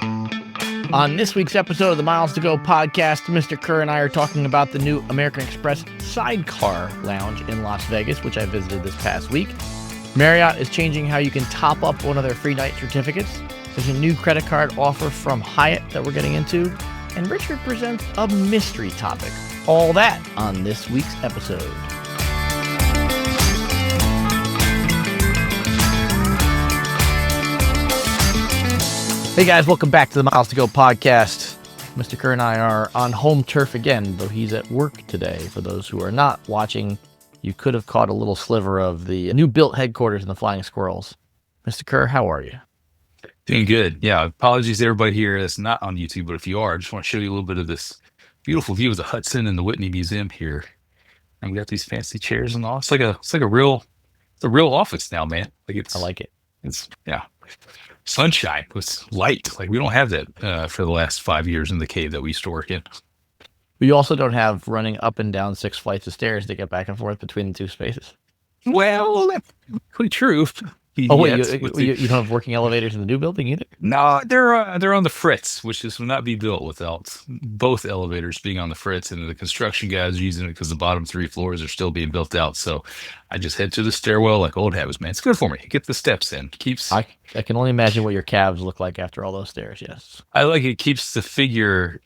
On this week's episode of the Miles to Go podcast, Mr. Kerr and I are talking about the new American Express Sidecar lounge in Las Vegas, which I visited this past week. Marriott is changing how you can top up one of their free night certificates. There's a new credit card offer from Hyatt that we're getting into. And Richard presents a mystery topic. All that on this week's episode. Hey guys, welcome back to the Miles to Go podcast. Mr. Kerr and I are on home turf again, though he's at work today. For those who are not watching, you could have caught a little sliver of the new built headquarters in the Flying Squirrels. Mr. Kerr, how are you? Doing good. Yeah. Apologies to everybody here that's not on YouTube, but if you are, I just want to show you a little bit of this beautiful view of the Hudson and the Whitney Museum here. And we got these fancy chairs and all. It's a real office now, man. I like it. Yeah. Sunshine with light. Like we don't have that for the last 5 years in the cave that we used to work in. We also don't have running up and down 6 flights of stairs to get back and forth between the two spaces. Well, that's pretty true. Oh, wait, you don't have working elevators in the new building either? No, they're on the fritz, which will not be built without both elevators being on the fritz, and the construction guys are using it because the bottom 3 floors are still being built out. So I just head to the stairwell like old habits, man. It's good for me. Get the steps in. I can only imagine what your calves look like after all those stairs. Yes, I like it. Keeps the figure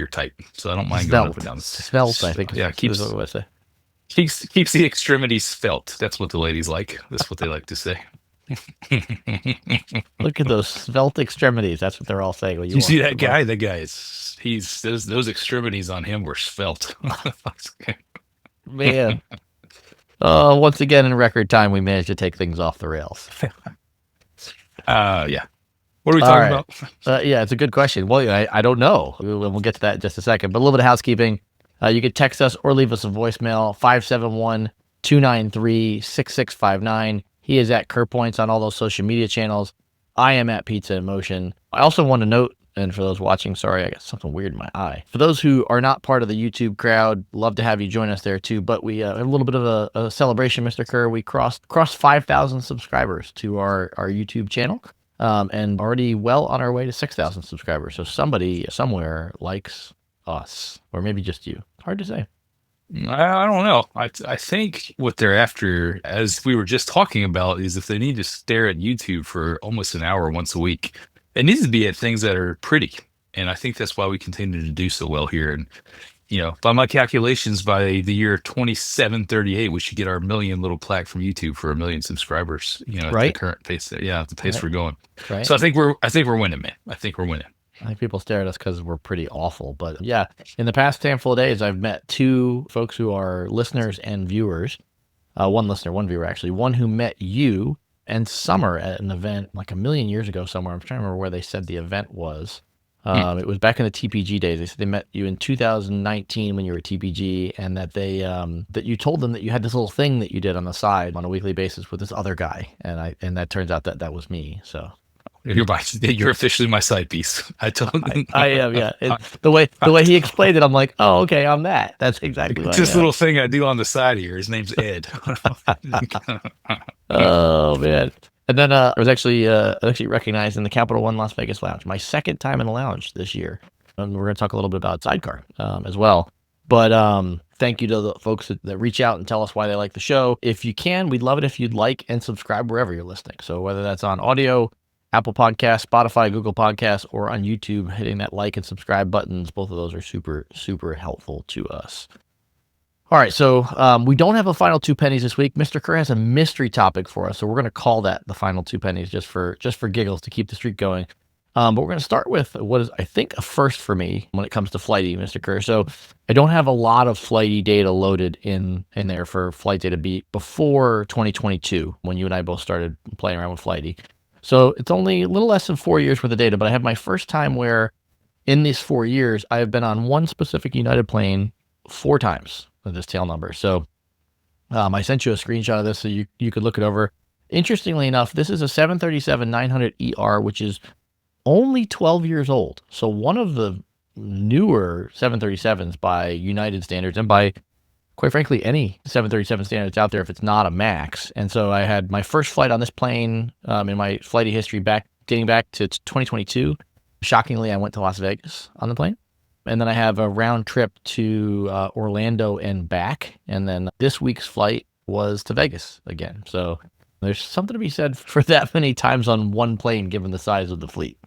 tight, so I don't mind going up and down. Svelte, I think. Yeah, keeps what I say. Keeps the extremities svelte. That's what the ladies like. That's what they like to say. Look at those svelte extremities. That's what they're all saying. Well, you see that guy? That guy is those extremities on him were svelte. Man. Once again in record time we managed to take things off the rails. Yeah. What are we talking about? Yeah, it's a good question. Well, I don't know. We'll get to that in just a second. But a little bit of housekeeping. You could text us or leave us a voicemail, 571-293-6659. He is at Kerr Points on all those social media channels. I am at Pizza in Motion. I also want to note, and for those watching, sorry, I got something weird in my eye. For those who are not part of the YouTube crowd, love to have you join us there too. But we have a little bit of a celebration, Mr. Kerr. We crossed 5,000 subscribers to our YouTube channel, and already well on our way to 6,000 subscribers. So somebody somewhere likes us, or maybe just you. Hard to say. I don't know. I think what they're after, as we were just talking about, is if they need to stare at YouTube for almost an hour once a week, it needs to be at things that are pretty. And I think that's why we continue to do so well here. And, by my calculations, by the year 2738, we should get our million little plaque from YouTube for 1 million subscribers, at the current pace. Yeah, at the pace we're going. Right. So I think we're winning, man. I think we're winning. I think people stare at us because we're pretty awful. But yeah, in the past handful of days, I've met 2 folks who are listeners and viewers. One listener, one viewer, actually. One who met you and Summer at an event like 1 million years ago somewhere. I'm trying to remember where they said the event was. It was back in the TPG days. They said they met you in 2019 when you were at TPG, and that they that you told them that you had this little thing that you did on the side on a weekly basis with this other guy. And that turns out that was me, so... You're officially my side piece. I told him. I am, yeah. The way he explained it, I'm like, oh, okay, I'm that. That's exactly what this little thing I do on the side here. His name's Ed. Oh man! And then I was actually recognized in the Capital One Las Vegas Lounge. My second time in the lounge this year, and we're going to talk a little bit about Sidecar as well. But thank you to the folks that reach out and tell us why they like the show. If you can, we'd love it if you'd like and subscribe wherever you're listening. So whether that's on audio, Apple Podcasts, Spotify, Google Podcasts, or on YouTube, hitting that like and subscribe buttons. Both of those are super, super helpful to us. All right, so we don't have a final 2 pennies this week. Mr. Kerr has a mystery topic for us, so we're going to call that the final 2 pennies just for giggles to keep the streak going. But we're going to start with what is, I think, a first for me when it comes to Flighty, Mr. Kerr. So I don't have a lot of Flighty data loaded in there for Flight Data Beat before 2022, when you and I both started playing around with Flighty. So it's only a little less than 4 years worth of data, but I have my first time where in these 4 years, I have been on one specific United plane 4 times with this tail number. So I sent you a screenshot of this so you could look it over. Interestingly enough, this is a 737-900ER, which is only 12 years old. So one of the newer 737s by United standards, and by, quite frankly, any 737 standards out there if it's not a MAX. And so I had my first flight on this plane in my Flighty history dating back to 2022. Shockingly, I went to Las Vegas on the plane. And then I have a round trip to Orlando and back. And then this week's flight was to Vegas again. So there's something to be said for that many times on one plane, given the size of the fleet.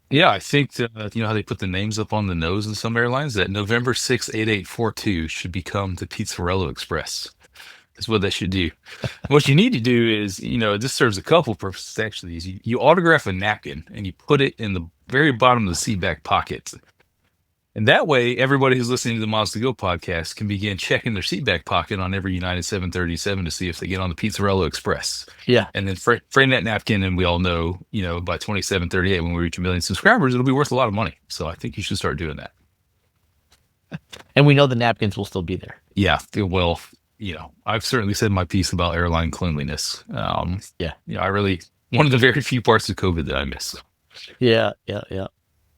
Yeah, I think that, you know how they put the names up on the nose in some airlines? That November 68842 should become the Pizzarello Express. That's what they should do. What you need to do is, you know, this serves a couple purposes actually. Is you autograph a napkin and you put it in the very bottom of the seat back pocket. And that way, everybody who's listening to the Miles to Go podcast can begin checking their seat back pocket on every United 737 to see if they get on the Pizzarello Express. Yeah. And then frame that napkin, and we all know, you know, by 2738, when we reach 1 million subscribers, it'll be worth a lot of money. So I think you should start doing that. And we know the napkins will still be there. Yeah, well, you know, I've certainly said my piece about airline cleanliness. Yeah. You know, I really, one of the very few parts of COVID that I miss. Yeah.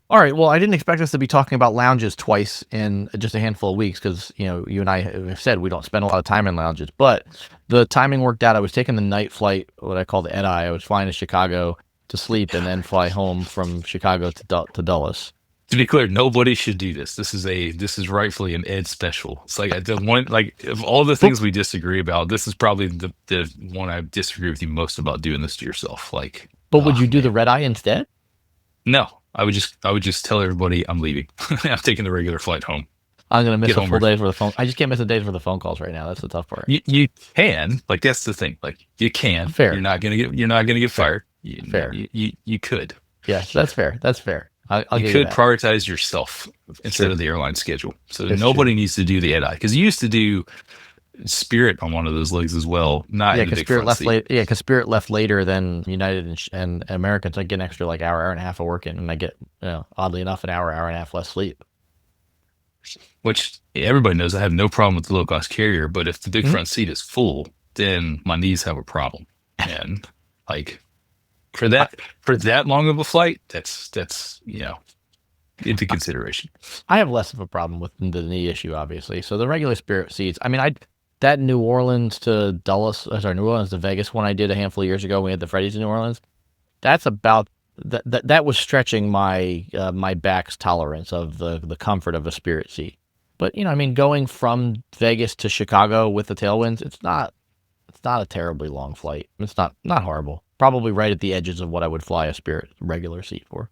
All right. Well, I didn't expect us to be talking about lounges twice in just a handful of weeks because, you know, you and I have said we don't spend a lot of time in lounges. But the timing worked out. I was taking the night flight, what I call the Ed-Eye. I was flying to Chicago to sleep and then fly home from Chicago to Dulles. To be clear, nobody should do this. This is rightfully an Ed special. It's like the one, like of all the things we disagree about, this is probably the one I disagree with you most about doing this to yourself. Like, But would you do the red eye instead? No, I would just tell everybody I'm leaving. I'm taking the regular flight home. I'm gonna miss a full day's worth of phone. I just can't miss a day's worth of phone calls right now. That's the tough part. You can, like, that's the thing. Like, you can. Fair. You're not gonna get fired. Fair. You could. Yeah, that's fair. That's fair. I'll you give could you that. prioritize yourself instead of the airline schedule. So nobody needs to do the Ed-Eye, because you used to do Spirit on one of those legs as well. Not Yeah, in the because big Spirit front left seat. late. Yeah, because Spirit left later than United and American, so I get an extra like hour and a half of working, and I get, you know, oddly enough, an hour and a half less sleep. Which everybody knows I have no problem with the low cost carrier, but if the big front seat is full, then my knees have a problem. And like for that long of a flight, that's you know, into consideration. I have less of a problem with the knee issue, obviously. So the regular Spirit seats. I mean, that New Orleans to New Orleans to Vegas one I did a handful of years ago. We had the Freddy's in New Orleans. That's about that was stretching my my back's tolerance of the comfort of a Spirit seat. But, you know, I mean, going from Vegas to Chicago with the tailwinds, it's not a terribly long flight. It's not horrible. Probably right at the edges of what I would fly a Spirit regular seat for.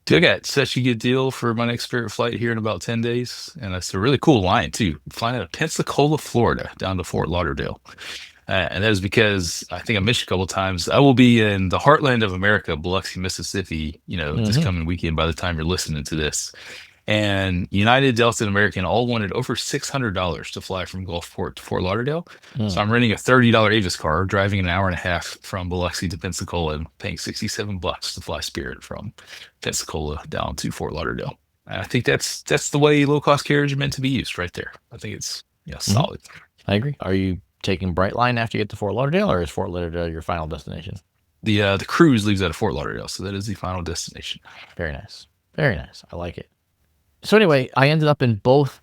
So I got such a good deal for my next Spirit flight here in about 10 days. And that's a really cool line, too. I'm flying out of Pensacola, Florida, down to Fort Lauderdale. And that is because I think I mentioned a couple of times, I will be in the heartland of America, Biloxi, Mississippi, you know, this coming weekend by the time you're listening to this. And United, Delta, and American all wanted over $600 to fly from Gulfport to Fort Lauderdale. So I'm renting a $30 Avis car, driving an hour and a half from Biloxi to Pensacola, and paying $67 to fly Spirit from Pensacola down to Fort Lauderdale. And I think that's the way low cost carriers are meant to be used, right there. I think it's solid. I agree. Are you taking Brightline after you get to Fort Lauderdale, or is Fort Lauderdale your final destination? The cruise leaves out of Fort Lauderdale, so that is the final destination. Very nice. Very nice. I like it. So anyway, I ended up in both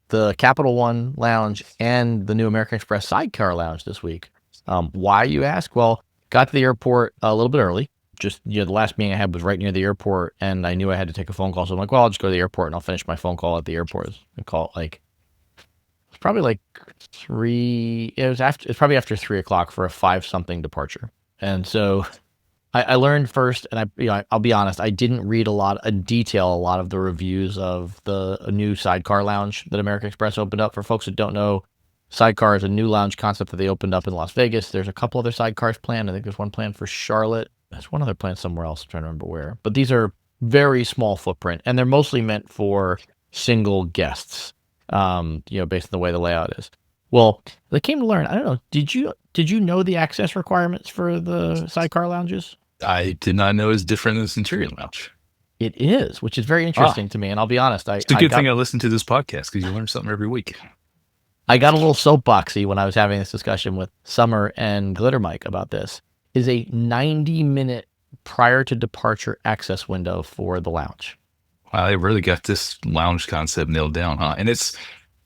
the Capital One Lounge and the new American Express Sidecar Lounge this week. Why, you ask? Well, got to the airport a little bit early. Just, you know, the last meeting I had was right near the airport, and I knew I had to take a phone call. So I'm like, well, I'll just go to the airport and I'll finish my phone call at the airport. And call it it's probably like 3. It's probably after 3:00 for a 5-something departure. And so I learned first, and I'll be honest, I didn't read a lot of the reviews of the new Sidecar Lounge that American Express opened up. For folks that don't know, Sidecar is a new lounge concept that they opened up in Las Vegas. There's a couple other sidecars planned. I think there's one planned for Charlotte. There's one other planned somewhere else. I'm trying to remember where. But these are very small footprint, and they're mostly meant for single guests, based on the way the layout is. Well, they came to learn. I don't know. Did you know the access requirements for the Sidecar lounges? I did not know it's different than the Centurion Lounge. It is, which is very interesting to me. And I'll be honest, it's a good thing I listen to this podcast, because you learn something every week. I got a little soapboxy when I was having this discussion with Summer and Glitter Mike about this. Is a 90-minute prior to departure access window for the lounge. Wow, they really got this lounge concept nailed down, huh? And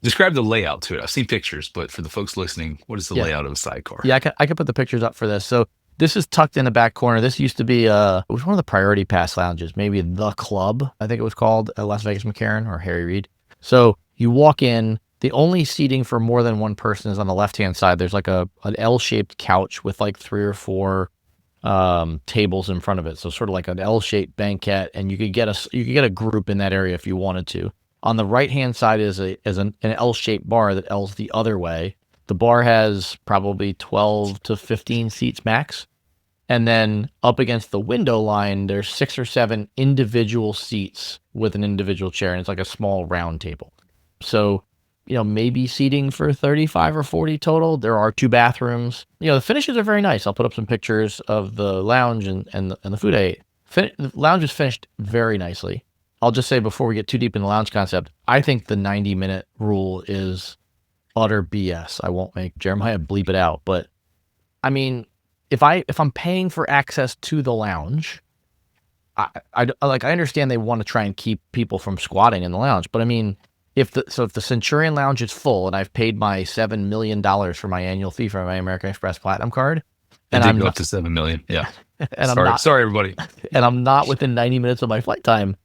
describe the layout to it. I've seen pictures, but for the folks listening, what is the layout of a sidecar? Yeah, I could put the pictures up for this. So This is tucked in the back corner. This used to be it was one of the Priority Pass lounges, maybe the Club, I think it was called, at Las Vegas McCarran or Harry Reid. So you walk in, the only seating for more than one person is on the left-hand side. There's like an L-shaped couch with like 3 or 4 tables in front of it. So sort of like an L-shaped banquette, and you could get a group in that area if you wanted to. On the right-hand side is an L-shaped bar that L's the other way. The bar has probably 12 to 15 seats max. And then up against the window line, there's 6 or 7 individual seats with an individual chair. And it's like a small round table. So, maybe seating for 35 or 40 total. There are 2 bathrooms. The finishes are very nice. I'll put up some pictures of the lounge and the food I ate. The lounge is finished very nicely. I'll just say before we get too deep in the lounge concept, I think the 90-minute rule is utter BS. I won't make Jeremiah bleep it out, but I mean, if I'm paying for access to the lounge, I understand they want to try and keep people from squatting in the lounge, but I mean, if the Centurion Lounge is full and I've paid my $7 million for my annual fee for my American Express Platinum card, and I'm up to $7 million, yeah. And sorry, everybody. And I'm not within 90 minutes of my flight time,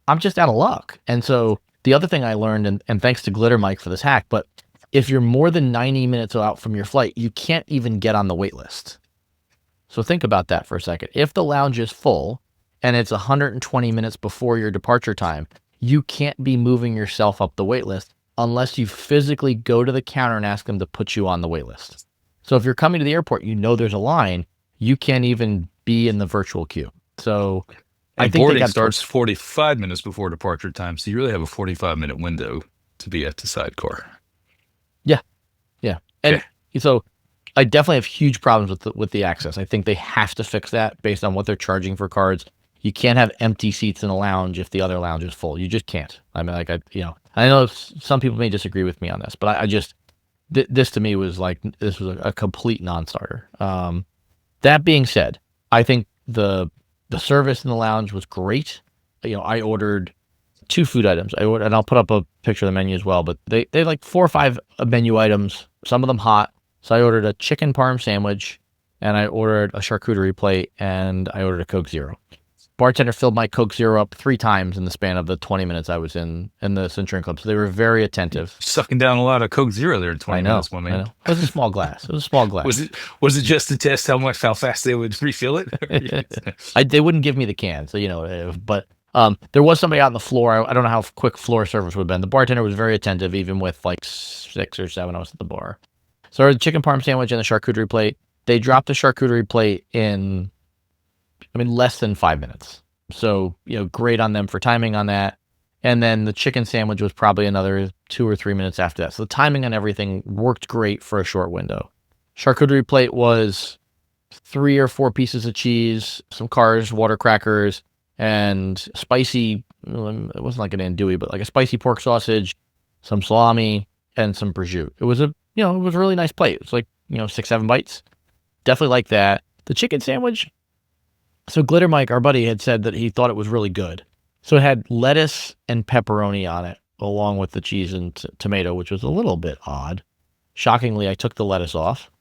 I'm just out of luck. And so the other thing I learned, and thanks to Glitter Mike for this hack, but if you're more than 90 minutes out from your flight, you can't even get on the wait list. So think about that for a second. If the lounge is full and it's 120 minutes before your departure time, you can't be moving yourself up the wait list unless you physically go to the counter and ask them to put you on the wait list. So if you're coming to the airport, there's a line, you can't even be in the virtual queue. So I think boarding starts 45 minutes before departure time, so you really have a 45-minute window to be at the sidecar. Yeah. And so I definitely have huge problems with the access. I think they have to fix that based on what they're charging for cards. You can't have empty seats in a lounge if the other lounge is full. You just can't. I mean, I know some people may disagree with me on this, but I just, this to me was like, this was a complete non-starter. That being said, I think the service in the lounge was great. I ordered 2 food items. And I'll put up a picture of the menu as well, but they like 4 or 5 menu items, some of them hot. So I ordered a chicken parm sandwich, and I ordered a charcuterie plate, and I ordered a Coke Zero. Bartender filled my Coke Zero up 3 times in the span of the 20 minutes I was in the Centurion Club. So they were very attentive. Sucking down a lot of Coke Zero there in 20 minutes, my man. I know. It was a small glass. Was it just to test how fast they would refill it? They wouldn't give me the can, so but there was somebody out on the floor. I don't know how quick floor service would have been. The bartender was very attentive, even with like 6 or 7 of us at the bar. So I ordered the chicken parm sandwich and the charcuterie plate. They dropped the charcuterie plate in, less than 5 minutes. So, great on them for timing on that. And then the chicken sandwich was probably another 2 or 3 minutes after that. So the timing on everything worked great for a short window. Charcuterie plate was 3 or 4 pieces of cheese, some cars, water crackers, and spicy, it wasn't like an andouille, but like a spicy pork sausage, some salami, and some prosciutto. It was a really nice plate. It's like, 6-7 bites. Definitely like that. The chicken sandwich, so Glitter Mike, our buddy, had said that he thought it was really good. So it had lettuce and pepperoni on it, along with the cheese and tomato, which was a little bit odd. Shockingly, I took the lettuce off.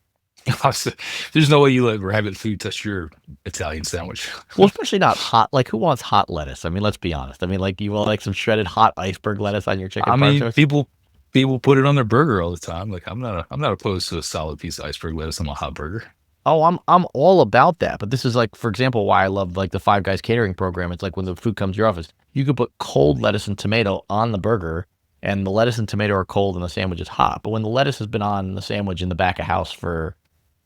There's no way you let rabbit food touch your Italian sandwich. Well, especially not hot. Like, who wants hot lettuce? Let's be honest. You want like some shredded hot iceberg lettuce on your chicken parm? People put it on their burger all the time. Like, I'm not opposed to a solid piece of iceberg lettuce on a hot burger. Oh, I'm all about that. But this is like, for example, why I love like the Five Guys catering program. It's like when the food comes to your office, you could put cold lettuce and tomato on the burger, and the lettuce and tomato are cold and the sandwich is hot. But when the lettuce has been on the sandwich in the back of house for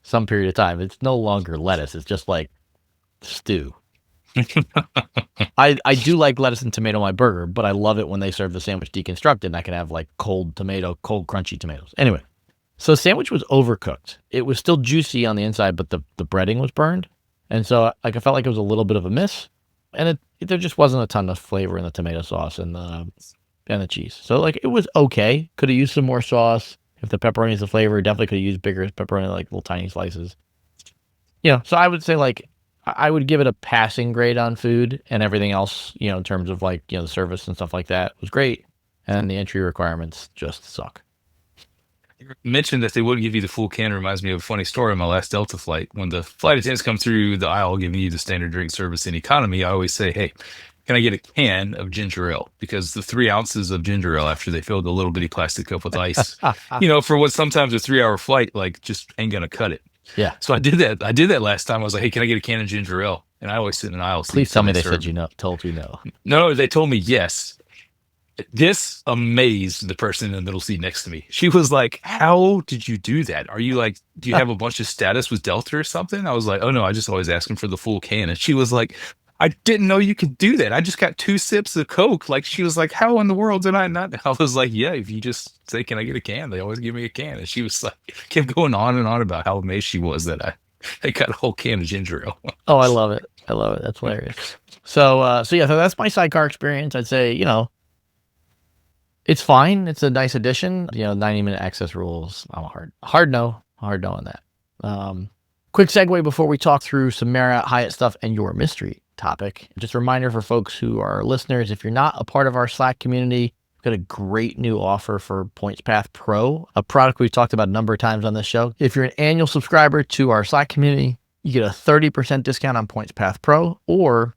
some period of time, it's no longer lettuce. It's just like stew. I do like lettuce and tomato on my burger, but I love it when they serve the sandwich deconstructed and I can have like cold crunchy tomatoes. Anyway, so the sandwich was overcooked. It was still juicy on the inside, but the breading was burned. And so I felt like it was a little bit of a miss. And there just wasn't a ton of flavor in the tomato sauce and the cheese. So like it was okay. Could have used some more sauce. If the pepperoni is the flavor, definitely could have used bigger pepperoni, like little tiny slices. So I would say like I would give it a passing grade on food, and everything else, in terms of like, the service and stuff like that was great. And the entry requirements just suck. mentioned that they wouldn't give you the full can reminds me of a funny story on my last Delta flight. When the flight attendants come through the aisle giving you the standard drink service in economy, I always say, "Hey, can I get a can of ginger ale?" Because the 3 ounces of ginger ale after they filled a little bitty plastic cup with ice, for what sometimes a 3 hour flight, like just ain't gonna cut it. Yeah. So I did that. I did that last time. I was like, "Hey, can I get a can of ginger ale?" And I always sit in an aisle seat, Please so tell me they they serve. said you know, told you no. No, they told me yes. This amazed the person in the middle seat next to me. She was like, "How did you do that? Are you like, do you have a bunch of status with Delta or something?" I was like, "Oh no, I just always ask them for the full can." And she was like, "I didn't know you could do that. I just got 2 sips of Coke." Like she was like, "How in the world did I not?" I was like, "Yeah, if you just say, 'Can I get a can?' They always give me a can." And she was like, kept going on and on about how amazed she was that I got a whole can of ginger ale. Oh, I love it. I love it. That's hilarious. So that's my sidecar experience. I'd say, it's fine. It's a nice addition. 90-minute access rules. I'm a hard no on that. Quick segue before we talk through some Marriott, Hyatt stuff and your mystery topic. Just a reminder for folks who are listeners, if you're not a part of our Slack community, we've got a great new offer for PointsPath Pro, a product we've talked about a number of times on this show. If you're an annual subscriber to our Slack community, you get a 30% discount on PointsPath Pro, or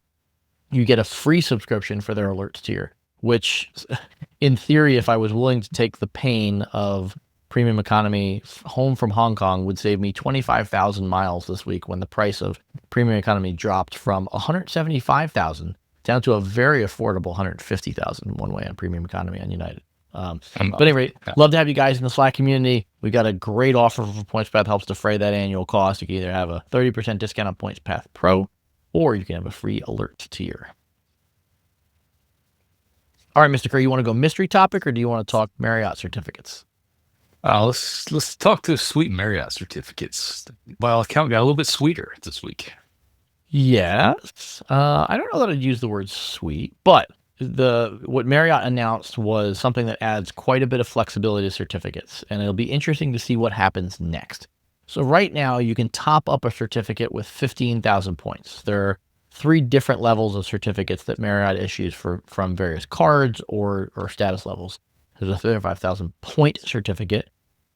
you get a free subscription for their alerts tier, which in theory, if I was willing to take the pain of premium economy home from Hong Kong, would save me 25,000 miles this week when the price of premium economy dropped from 175,000 down to a very affordable 150,000 one way on premium economy on United. But anyway, love to have you guys in the Slack community. We got a great offer for PointsPath, helps defray that annual cost. You can either have a 30% discount on PointsPath Pro, or you can have a free alert tier. All right, Mr. Kerr, you want to go mystery topic, or do you want to talk Marriott certificates? Let's talk to sweet Marriott certificates. By all account, got a little bit sweeter this week. Yes. I don't know that I'd use the word sweet, but what Marriott announced was something that adds quite a bit of flexibility to certificates, and it'll be interesting to see what happens next. So right now, you can top up a certificate with 15,000 points. There are 3 different levels of certificates that Marriott issues from various cards or status levels. There's a 35,000 point certificate,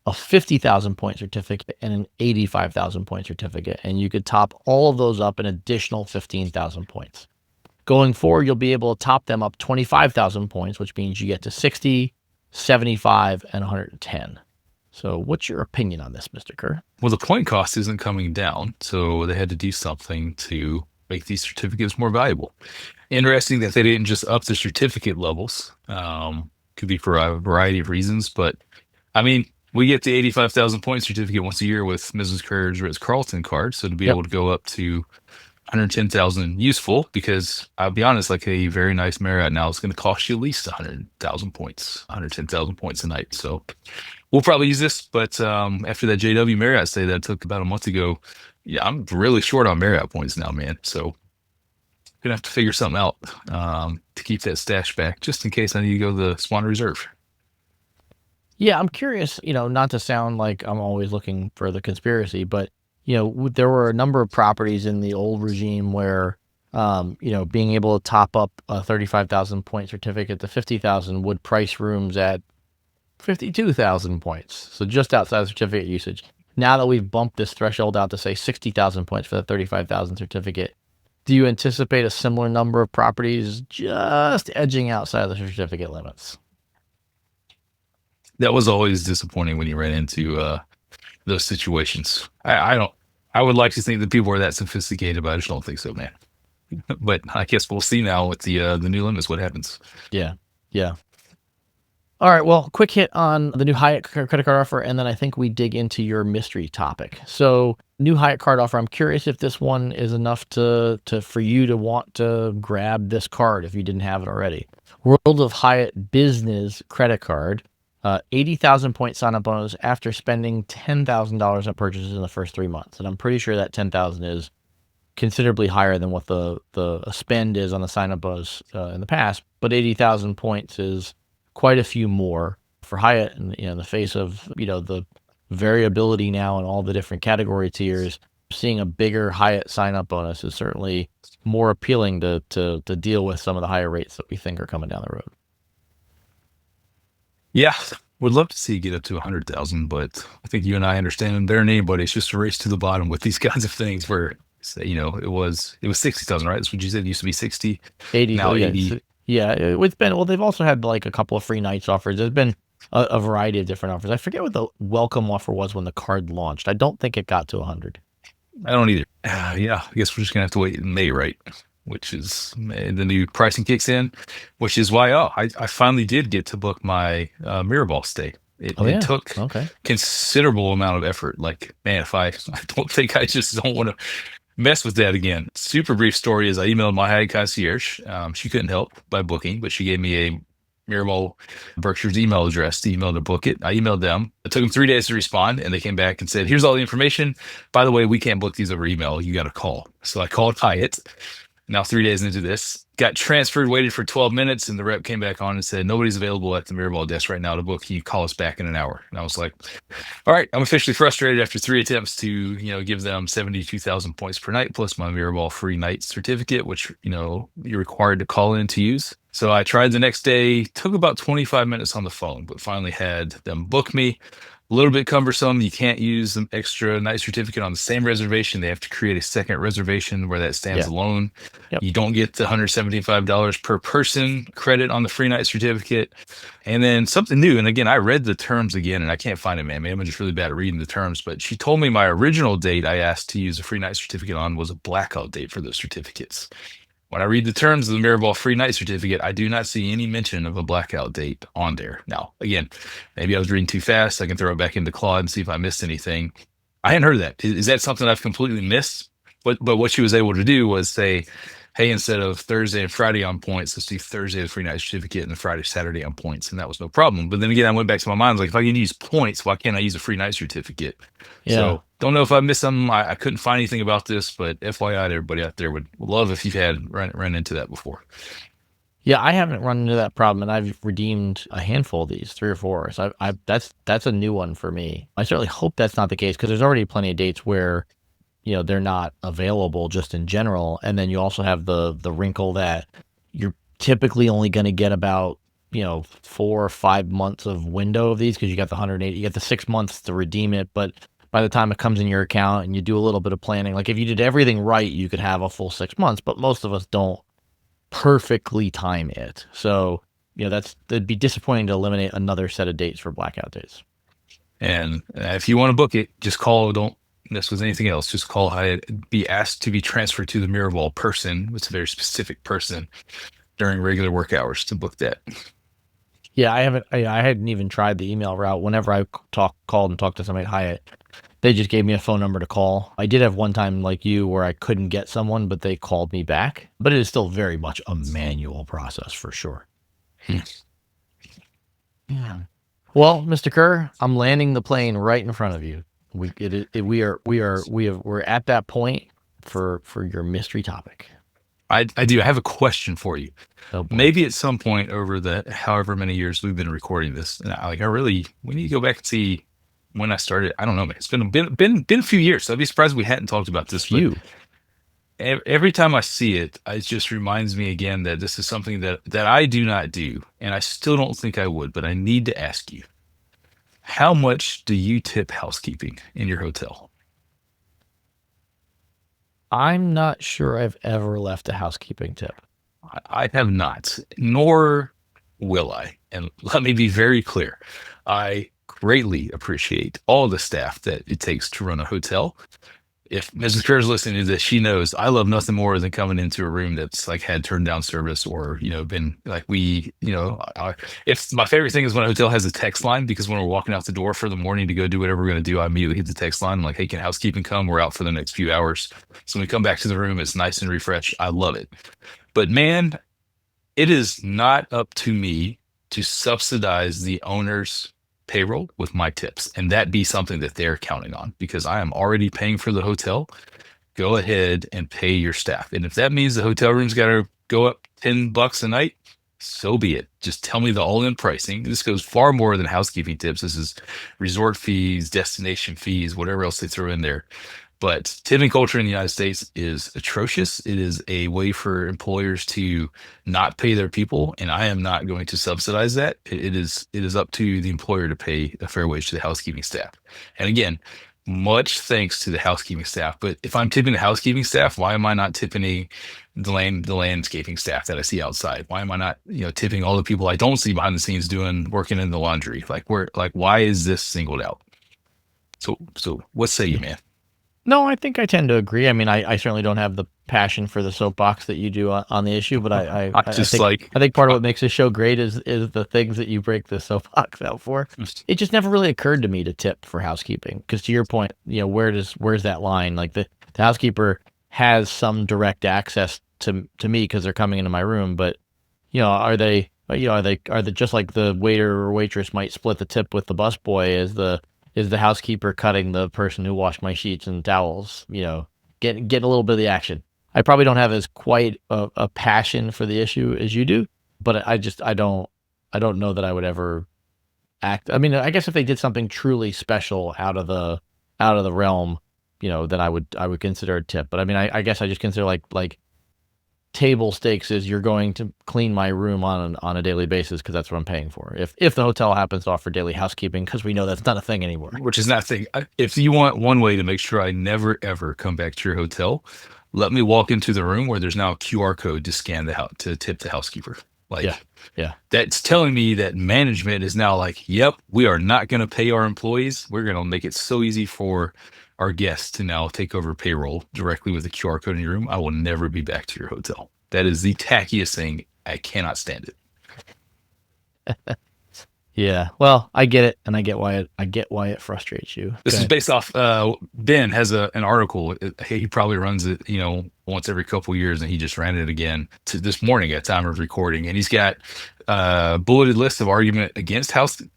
a 50,000 point certificate, and an 85,000 point certificate. And you could top all of those up an additional 15,000 points. Going forward, you'll be able to top them up 25,000 points, which means you get to 60, 75, and 110. So what's your opinion on this, Mr. Kerr? Well, the point cost isn't coming down, so they had to do something to make these certificates more valuable. Interesting that they didn't just up the certificate levels. Could be for a variety of reasons, but I mean, we get the 85,000 point certificate once a year with Mrs. Kerr's Ritz-Carlton card. So to be able to go up to 110,000 useful, because I'll be honest, like a very nice Marriott now is going to cost you at least 100,000 points, 110,000 points a night. So we'll probably use this, but after that JW Marriott stay that I took about a month ago, yeah, I'm really short on Marriott points now, man. So gonna have to figure something out to keep that stash back, just in case I need to go to the Swan Reserve. Yeah, I'm curious, not to sound like I'm always looking for the conspiracy, but, there were a number of properties in the old regime where, being able to top up a 35,000 point certificate to 50,000 would price rooms at 52,000 points. So just outside of certificate usage. Now that we've bumped this threshold out to say 60,000 points for the 35,000 certificate, do you anticipate a similar number of properties just edging outside of the certificate limits? That was always disappointing when you ran into those situations. I would like to think that people are that sophisticated, but I just don't think so, man. But I guess we'll see now with the new limits what happens. Yeah. All right, well, quick hit on the new Hyatt credit card offer, and then I think we dig into your mystery topic. So, new Hyatt card offer. I'm curious if this one is enough for you to want to grab this card if you didn't have it already. World of Hyatt Business Credit Card, 80,000 point sign-up bonus after spending $10,000 on purchases in the first 3 months, and I'm pretty sure that 10,000 is considerably higher than what the spend is on the sign-up bonus in the past, but 80,000 points is quite a few more for Hyatt, and in the face of the variability now in all the different category tiers. Seeing a bigger Hyatt sign-up bonus is certainly more appealing to deal with some of the higher rates that we think are coming down the road. Yeah, Would love to see it get up to 100,000, but I think you and I understand there ain't anybody. It's just a race to the bottom with these kinds of things where, say, it was 60,000, right? That's what you said. It used to be 60, 80. Oh now yeah, 80. yeah. It's been well. They've also had like a couple of free nights offers. There's been a variety of different offers. I forget what the welcome offer was when the card launched. I don't think it got to 100. I don't either. Yeah, I guess we're just gonna have to wait in May, right? Which is the new pricing kicks in, which is why I finally did get to book my Mirrorball stay. It, Oh it yeah. took Okay. considerable amount of effort. Like, man, if I don't think I just don't want to mess with that again. Super brief story is I emailed my Hyatt concierge. She couldn't help by booking, but she gave me a Mirrorball Berkshire's email address to email to book it. I emailed them. It took them 3 days to respond, and they came back and said, "Here's all the information. By the way, we can't book these over email. You got to call." So I called Hyatt. Now, 3 days into this, got transferred, waited for 12 minutes, and the rep came back on and said, "Nobody's available at the Mirrorball desk right now to book. Can you call us back in an hour?" And I was like, all right, I'm officially frustrated after three attempts to, give them 72,000 points per night plus my Mirrorball free night certificate, which, you're required to call in to use. So I tried the next day, took about 25 minutes on the phone, but finally had them book me. A little bit cumbersome. You can't use an extra night certificate on the same reservation. They have to create a second reservation where that stands Yeah. alone. Yep. You don't get the $175 per person credit on the free night certificate. And then something new. And again, I read the terms again and I can't find it, man. Maybe I'm just really bad at reading the terms. But she told me my original date I asked to use a free night certificate on was a blackout date for those certificates. When I read the terms of the Mirrorball free night certificate, I do not see any mention of a blackout date on there. Now, again, maybe I was reading too fast. I can throw it back into Claude and see if I missed anything. I hadn't heard of that. Is that something I've completely missed? But what she was able to do was say, hey, instead of Thursday and Friday on points, let's do Thursday the free night certificate and the Friday, Saturday on points. And that was no problem. But then again, I went back to my mind, like, if I can use points, why can't I use a free night certificate? Yeah. So don't know if I missed something. I couldn't find anything about this, but FYI, to everybody out there would love if you've had run into that before. Yeah, I haven't run into that problem, and I've redeemed a handful of these, 3 or 4. So that's a new one for me. I certainly hope that's not the case because there's already plenty of dates where they're not available just in general, and then you also have the wrinkle that you're typically only going to get about 4 or 5 months of window of these because you got the 180, you get the 6 months to redeem it, but by the time it comes in your account and you do a little bit of planning, like if you did everything right, you could have a full 6 months, but most of us don't perfectly time it. So, that'd be disappointing to eliminate another set of dates for blackout days. And if you want to book it, just call. Don't mess with anything else. Just call Hyatt. Be asked to be transferred to the Mirrorball person. It's a very specific person during regular work hours to book that. Yeah, I hadn't even tried the email route. Whenever I called and talked to somebody at Hyatt, they just gave me a phone number to call. I did have one time like you where I couldn't get someone, but they called me back. But it is still very much a manual process for sure. Hmm. Yeah. Well, Mr. Kerr, I'm landing the plane right in front of you. We're at that point for your mystery topic. I do. I have a question for you. Oh boy. Maybe at some point over the however many years we've been recording this, and we need to go back and see when I started. I don't know, man. It's been a few years. So I'd be surprised if we hadn't talked about this. But You. every time I see it, it just reminds me again that this is something that I do not do, and I still don't think I would. But I need to ask you: how much do you tip housekeeping in your hotel? I'm not sure I've ever left a housekeeping tip. I have not, nor will I. And let me be very clear. I greatly appreciate all the staff that it takes to run a hotel. If Mrs. Kerr is listening to this, she knows I love nothing more than coming into a room that's like had turned down service or, been like if my favorite thing is when a hotel has a text line, because when we're walking out the door for the morning to go do whatever we're going to do, I immediately hit the text line. I'm like, hey, can housekeeping come? We're out for the next few hours. So when we come back to the room, it's nice and refreshed. I love it. But man, it is not up to me to subsidize the owner's payroll with my tips, and that be something that they're counting on because I am already paying for the hotel. Go ahead and pay your staff. And if that means the hotel room's got to go up $10 a night, so be it. Just tell me the all-in pricing. This goes far more than housekeeping tips. This is resort fees, destination fees, whatever else they throw in there. But tipping culture in the United States is atrocious. It is a way for employers to not pay their people, and I am not going to subsidize that. It is up to the employer to pay a fair wage to the housekeeping staff. And again, much thanks to the housekeeping staff. But if I'm tipping the housekeeping staff, why am I not tipping the landscaping staff that I see outside? Why am I not, tipping all the people I don't see behind the scenes working in the laundry? Why is this singled out? So what say you, man? No, I think I tend to agree. I mean, I certainly don't have the passion for the soapbox that you do on the issue, but I I just think like I think part of what makes this show great is the things that you break the soapbox out for. It just never really occurred to me to tip for housekeeping because, to your point, where's that line? Like the housekeeper has some direct access to me because they're coming into my room, but are they just like the waiter or waitress might split the tip with the busboy as the housekeeper cutting the person who washed my sheets and towels, get a little bit of the action. I probably don't have as quite a passion for the issue as you do, but I don't know that I would ever act. I mean, I guess if they did something truly special out of the realm, then I would consider a tip. But I mean, I guess I just consider like table stakes is you're going to clean my room on a daily basis because that's what I'm paying for. If the hotel happens to offer daily housekeeping, because we know that's not a thing anymore. which is not a thing. If you want one way to make sure I never ever come back to your hotel, let me walk into the room where there's now a QR code to scan to tip the housekeeper. Yeah, Like yeah. that's telling me that management is now like, yep, we are not going to pay our employees. We're going to make it so easy for our guests to now take over payroll directly with a QR code in your room. I will never be back to your hotel. That is the tackiest thing. I cannot stand it. Yeah. Well, I get it, and I get why it frustrates you. This is Okay. based off. Ben has an article. He probably runs it, once every couple years, and he just ran it again to this morning at time of recording. And he's got a bulleted list of argument against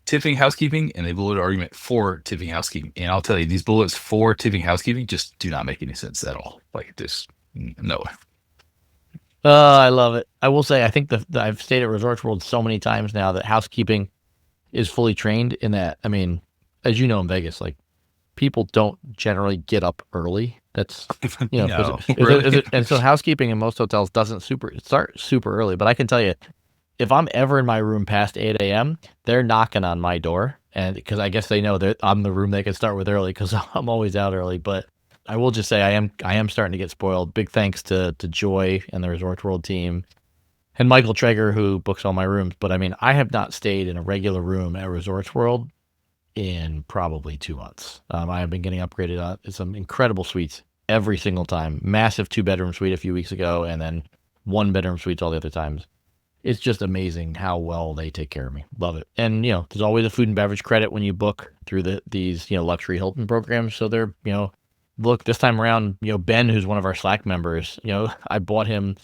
tipping housekeeping, and a bulleted argument for tipping housekeeping. And I'll tell you, these bullets for tipping housekeeping just do not make any sense at all. Like this, no. I love it. I will say, I think I've stayed at Resorts World so many times now that housekeeping is fully trained in that. I mean, as you know, in Vegas, like people don't generally get up early. That's No, really. and so housekeeping in most hotels doesn't start super early. But I can tell you, if I'm ever in my room past 8 a.m., they're knocking on my door, and because I guess they know that I'm the room they can start with early because I'm always out early. But I will just say I am starting to get spoiled. Big thanks to Joy and the Resorts World team and Michael Traeger, who books all my rooms. But I mean, I have not stayed in a regular room at Resorts World in probably 2 months. I have been getting upgraded on some incredible suites every single time. Massive 2-bedroom suite a few weeks ago, and then 1-bedroom suites all the other times. It's just amazing how well they take care of me. Love it. And there's always a food and beverage credit when you book through these luxury Hilton programs. So they're look, this time around, Ben, who's one of our Slack members, I bought him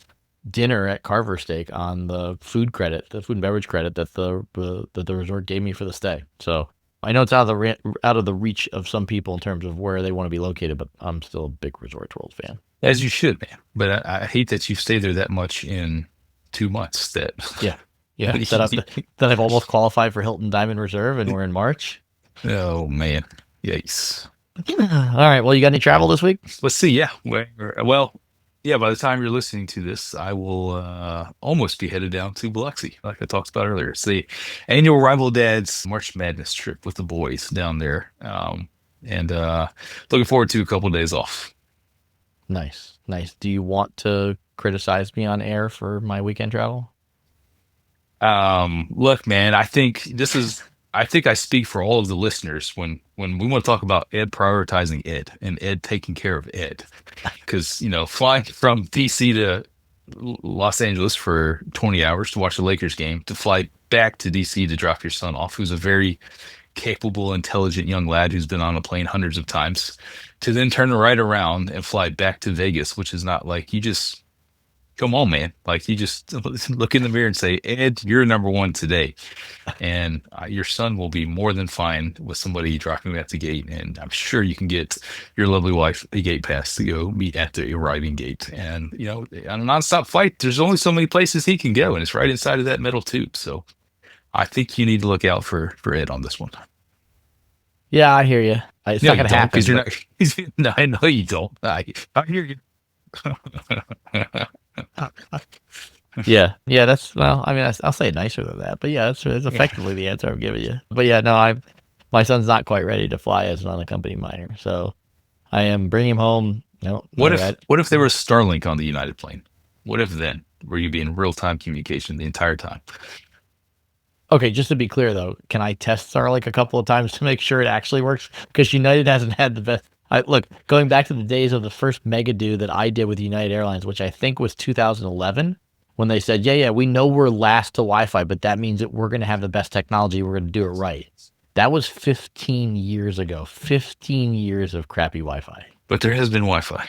dinner at Carver Steak on the food and beverage credit that the resort gave me for the stay. So I know it's out of the reach of some people in terms of where they want to be located, but I'm still a big Resorts World fan. As you should, man. But I hate that you stayed there that much in 2 months. That Yeah, yeah. That I've almost qualified for Hilton Diamond Reserve, and we're in March. Oh man, yikes. All right. Well, you got any travel this week? Let's see. Yeah. Well, yeah. By the time you're listening to this, I will almost be headed down to Biloxi, like I talked about earlier. It's the annual Rival Dads March Madness trip with the boys down there, and looking forward to a couple of days off. Nice, nice. Do you want to criticize me on air for my weekend travel? Look, man, I think I speak for all of the listeners when we want to talk about Ed prioritizing Ed and Ed taking care of Ed. Because, flying from DC to Los Angeles for 20 hours to watch the Lakers game, to fly back to DC to drop your son off, who's a very capable, intelligent young lad who's been on a plane hundreds of times, to then turn right around and fly back to Vegas, which is not like you just come on, man. Like you just look in the mirror and say, Ed, you're number one today. And your son will be more than fine with somebody dropping him at the gate. And I'm sure you can get your lovely wife a gate pass to go meet at the arriving gate. And, on a nonstop flight, there's only so many places he can go. And it's right inside of that metal tube. So I think you need to look out for Ed on this one. Yeah, I hear you. It's No, not you going to don't, happen. because you're not. No, I know you don't. I hear you. Yeah, yeah, that's well. I mean, I'll say it nicer than that, but yeah, that's Yeah. effectively the answer I'm giving you. But yeah, no, my son's not quite ready to fly as an unaccompanied minor, so I am bringing him home. No, What if there was Starlink on the United plane? What if then? Were you be in real time communication the entire time? okay. Just to be clear though, can I test Starlink a couple of times to make sure it actually works? Because United hasn't had the best. Look, going back to the days of the first mega do that I did with United Airlines, which I think was 2011, when they said, yeah, we know we're last to Wi-Fi, but that means that we're going to have the best technology. We're going to do it right. That was 15 years ago. 15 years of crappy Wi-Fi. But there has been Wi-Fi.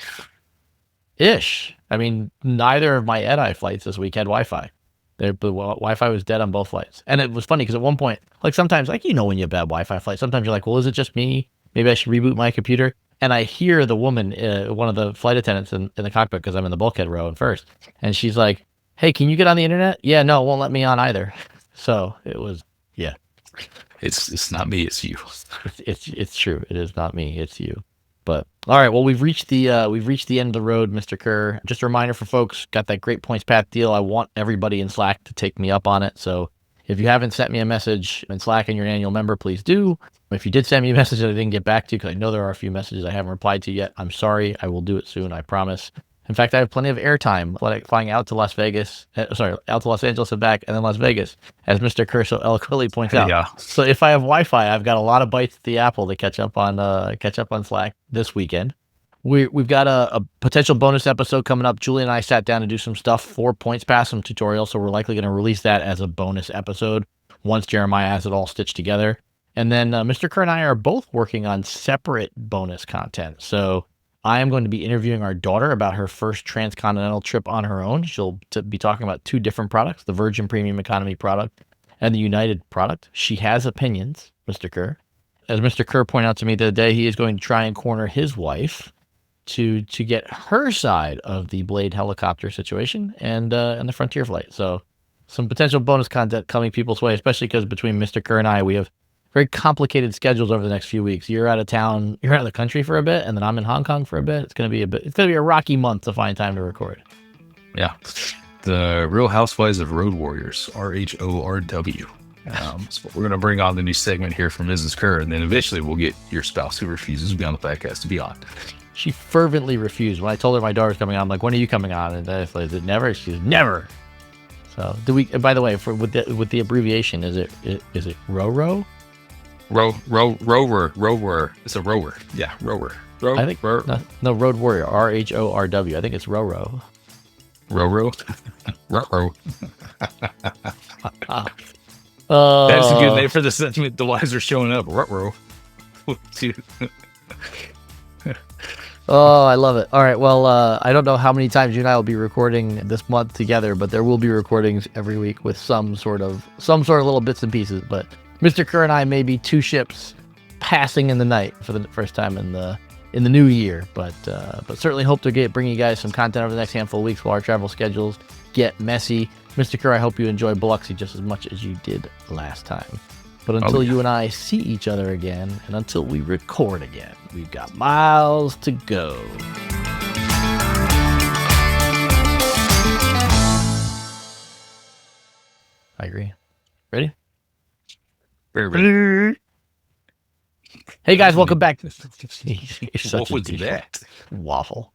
Ish. I mean, neither of my EDI flights this week had Wi-Fi. The Wi-Fi was dead on both flights. And it was funny because at one point, like sometimes, like, when you have bad Wi-Fi flights, sometimes you're like, well, is it just me? Maybe I should reboot my computer. And I hear the woman, one of the flight attendants in the cockpit, because I'm in the bulkhead row and first. And she's like, hey, can you get on the internet? Yeah, no, it won't let me on either. So it was, yeah. It's not me, it's you. It's true. It is not me. It's you. But all right, well, we've reached the end of the road, Mr. Kerr. Just a reminder for folks, got that great points path deal. I want everybody in Slack to take me up on it. So if you haven't sent me a message in Slack and you're an annual member, please do. If you did send me a message that I didn't get back to, because I know there are a few messages I haven't replied to yet, I'm sorry. I will do it soon. I promise. In fact, I have plenty of airtime flying out to Las Vegas, out to Los Angeles and back, and then Las Vegas, as Mr. Kerr so eloquently points out. Yeah. So if I have Wi-Fi, I've got a lot of bites at the apple to catch up on Slack this weekend. We've got a potential bonus episode coming up. Julie and I sat down to do some stuff for Points Pass, some tutorials, so we're likely going to release that as a bonus episode once Jeremiah has it all stitched together. And then Mr. Kerr and I are both working on separate bonus content. So I am going to be interviewing our daughter about her first transcontinental trip on her own. She'll be talking about two different products, the Virgin Premium Economy product and the United product. She has opinions, Mr. Kerr. As Mr. Kerr pointed out to me the other day, he is going to try and corner his wife to get her side of the Blade helicopter situation and the Frontier flight. So some potential bonus content coming people's way, especially because between Mr. Kerr and I, we have very complicated schedules over the next few weeks. You're out of town, you're out of the country for a bit, and then I'm in Hong Kong for a bit. It's gonna be a rocky month to find time to record. Yeah. The Real Housewives of Road Warriors, RHORW. So we're going to bring on the new segment here from Mrs. Kerr, and then eventually we'll get your spouse who refuses to be on the podcast to be on. She fervently refused. When I told her my daughter's coming on, I'm like, when are you coming on? And I said, is it never? She said, never. So do we? By the way, with the abbreviation, is it RORO? Rower. It's a rower. Yeah, rower. I think no, Road Warrior, RHORW. I think it's RORO. Roro. Roro. That's a good name for the sentiment. The wives are showing up. Roro. Oh, I love it. All right. Well, I don't know how many times you and I will be recording this month together, but there will be recordings every week with some sort of little bits and pieces. But Mr. Kerr and I may be two ships passing in the night for the first time in the new year. But certainly hope to bring you guys some content over the next handful of weeks while our travel schedules get messy. Mr. Kerr, I hope you enjoy Biloxi just as much as you did last time. But until you and I see each other again, and until we record again, we've got miles to go. I agree. Ready? Very ready. Hey guys, welcome back. What was that? Waffle.